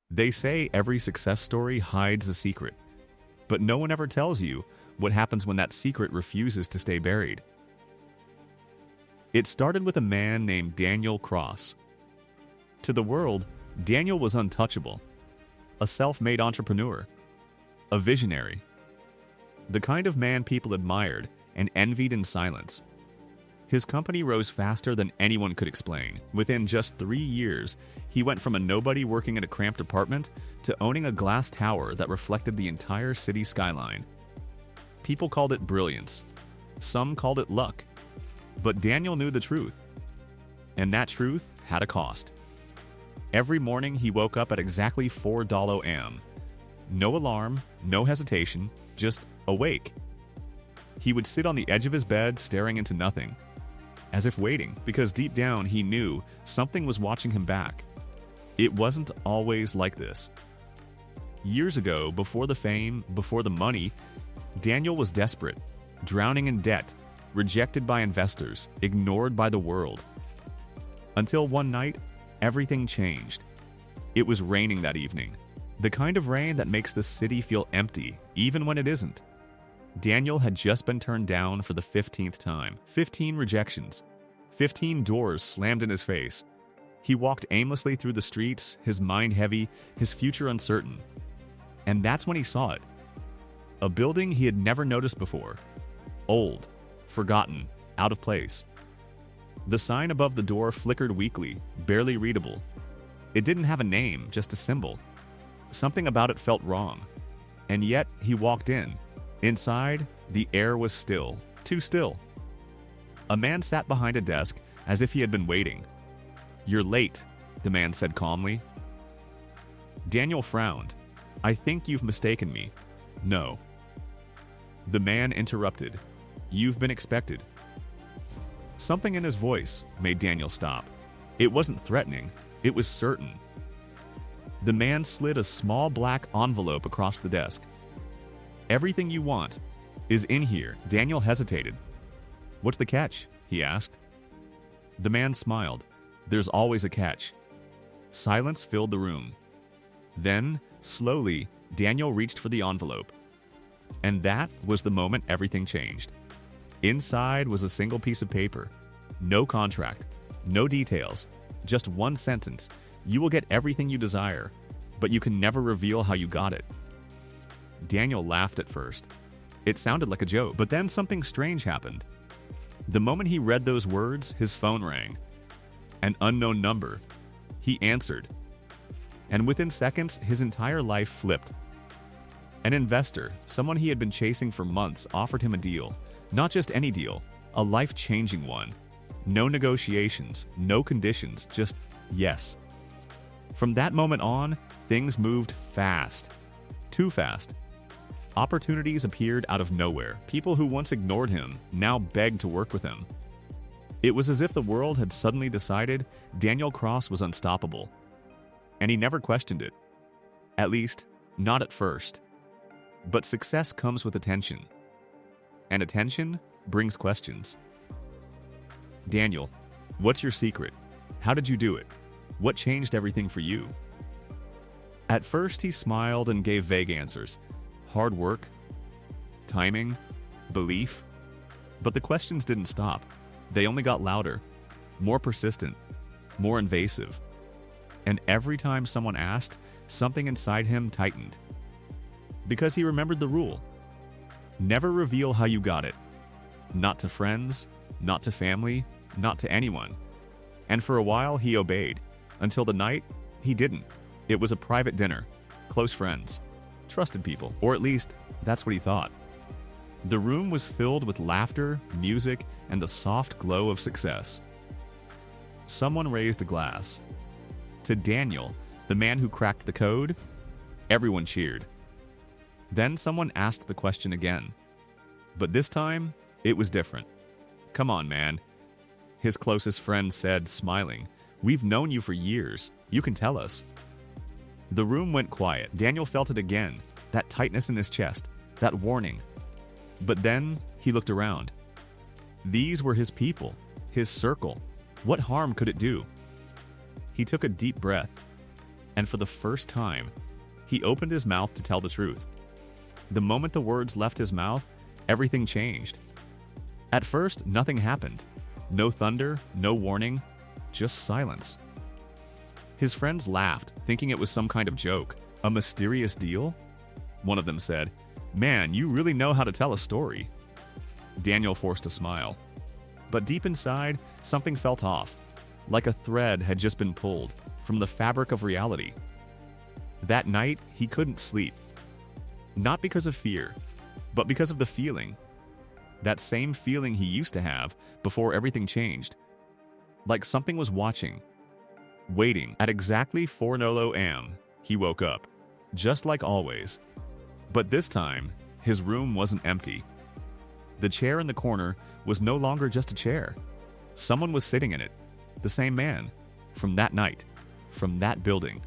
They say every success story hides a secret, but no one ever tells you what happens when that secret refuses to stay buried. It started with a man named Daniel Cross. To the world, Daniel was untouchable, a self-made entrepreneur, a visionary, the kind of man people admired and envied in silence. His company rose faster than anyone could explain. Within just 3 years, he went from a nobody working in a cramped apartment to owning a glass tower that reflected the entire city skyline. People called it brilliance. Some called it luck. But Daniel knew the truth. And that truth had a cost. Every morning he woke up at exactly 4 a.m. No alarm, no hesitation, just awake. He would sit on the edge of his bed staring into nothing, as if waiting, because deep down he knew something was watching him back. It wasn't always like this. Years ago, before the fame, before the money, Daniel was desperate, drowning in debt, rejected by investors, ignored by the world. Until one night, everything changed. It was raining that evening, the kind of rain that makes the city feel empty, even when it isn't. Daniel had just been turned down for the 15th time. 15 rejections. 15 doors slammed in his face. He walked aimlessly through the streets, his mind heavy, his future uncertain. And that's when he saw it. A building he had never noticed before. Old, forgotten, out of place. The sign above the door flickered weakly, barely readable. It didn't have a name, just a symbol. Something about it felt wrong. And yet, he walked in. Inside, the air was still, too still. A man sat behind a desk as if he had been waiting. "You're late," the man said calmly. Daniel frowned. "I think you've mistaken me." "No." The man interrupted. "You've been expected." Something in his voice made Daniel stop. It wasn't threatening, it was certain. The man slid a small black envelope across the desk. "Everything you want is in here." Daniel hesitated. "What's the catch?" he asked. The man smiled. "There's always a catch." Silence filled the room. Then, slowly, Daniel reached for the envelope. And that was the moment everything changed. Inside was a single piece of paper. No contract, no details, just one sentence. "You will get everything you desire, but you can never reveal how you got it." Daniel laughed at first. It sounded like a joke, but then something strange happened. The moment he read those words, his phone rang. An unknown number. He answered. And within seconds, his entire life flipped. An investor, someone he had been chasing for months, offered him a deal. Not just any deal, a life-changing one. No negotiations, no conditions, just yes. From that moment on, things moved fast. Too fast. Opportunities appeared out of nowhere. People who once ignored him now begged to work with him. It was as if the world had suddenly decided Daniel Cross was unstoppable. And he never questioned it. At least, not at first. But success comes with attention. And attention brings questions. "Daniel, what's your secret? How did you do it? What changed everything for you?" At first, he smiled and gave vague answers. Hard work, timing, belief. But the questions didn't stop. They only got louder, more persistent, more invasive. And every time someone asked, something inside him tightened. Because he remembered the rule. Never reveal how you got it. Not to friends, not to family, not to anyone. And for a while, he obeyed. Until the night, he didn't. It was a private dinner, close friends, trusted people, or at least that's what he thought. The room was filled with laughter, music, and the soft glow of success. Someone raised a glass. To Daniel, the man who cracked the code, everyone cheered. Then someone asked the question again. But this time, it was different. "Come on, man," his closest friend said, smiling. "We've known you for years. You can tell us." The room went quiet. Daniel felt it again, that tightness in his chest, that warning. But then he looked around. These were his people, his circle. What harm could it do? He took a deep breath. And for the first time, he opened his mouth to tell the truth. The moment the words left his mouth, everything changed. At first, nothing happened. No thunder, no warning, just silence. His friends laughed, thinking it was some kind of joke. A mysterious deal? One of them said, "Man, you really know how to tell a story." Daniel forced a smile. But deep inside, something felt off, like a thread had just been pulled from the fabric of reality. That night, he couldn't sleep. Not because of fear, but because of the feeling. That same feeling he used to have before everything changed. Like something was watching, waiting. At exactly 4:00 a.m., he woke up, just like always. But this time, his room wasn't empty. The chair in the corner was no longer just a chair. Someone was sitting in it. The same man. From that night. From that building.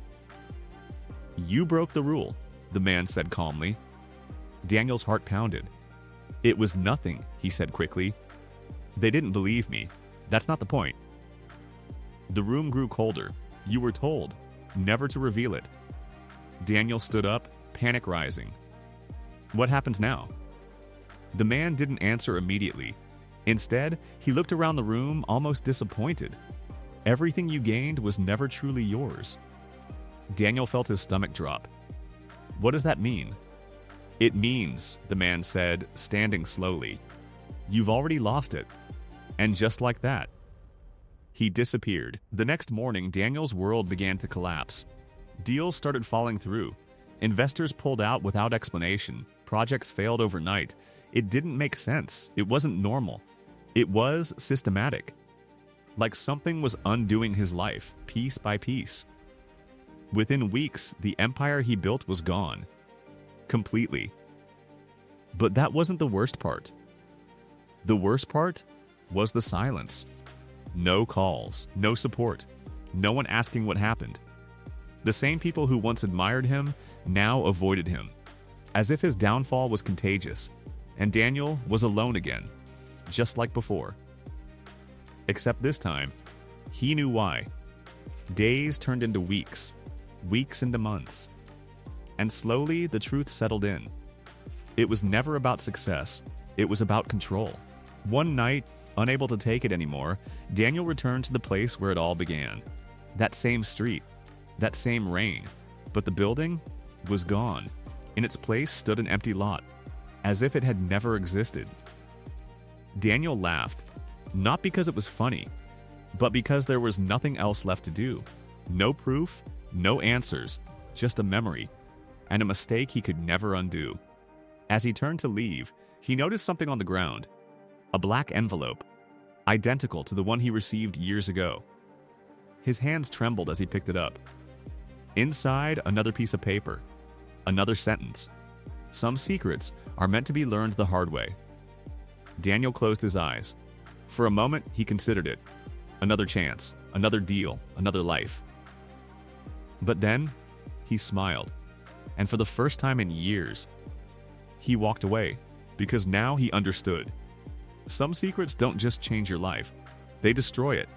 "You broke the rule," the man said calmly. Daniel's heart pounded. "It was nothing," he said quickly. "They didn't believe me. That's not the point." The room grew colder. "You were told never to reveal it." Daniel stood up, panic rising. "What happens now?" The man didn't answer immediately. Instead, he looked around the room, almost disappointed. Everything you gained was never truly yours. Daniel felt his stomach drop. "What does that mean?" "It means," the man said, standing slowly, "you've already lost it." And just like that, he disappeared. The next morning, Daniel's world began to collapse. Deals started falling through. Investors pulled out without explanation. Projects failed overnight. It didn't make sense. It wasn't normal. It was systematic. Like something was undoing his life, piece by piece. Within weeks, the empire he built was gone. Completely. But that wasn't the worst part. The worst part was the silence. No calls, no support, no one asking what happened. The same people who once admired him now avoided him, as if his downfall was contagious, and Daniel was alone again, just like before. Except this time, he knew why. Days turned into weeks, weeks into months. And slowly, the truth settled in. It was never about success. It was about control. One night, unable to take it anymore, Daniel returned to the place where it all began. That same street, that same rain. But the building was gone. In its place stood an empty lot, as if it had never existed. Daniel laughed, not because it was funny, but because there was nothing else left to do. No proof, no answers, just a memory, and a mistake he could never undo. As he turned to leave, he noticed something on the ground. A black envelope, identical to the one he received years ago. His hands trembled as he picked it up. Inside, another piece of paper. Another sentence. Some secrets are meant to be learned the hard way. Daniel closed his eyes. For a moment, he considered it. Another chance, another deal, another life. But then, he smiled. And for the first time in years, he walked away, because now he understood. Some secrets don't just change your life, they destroy it.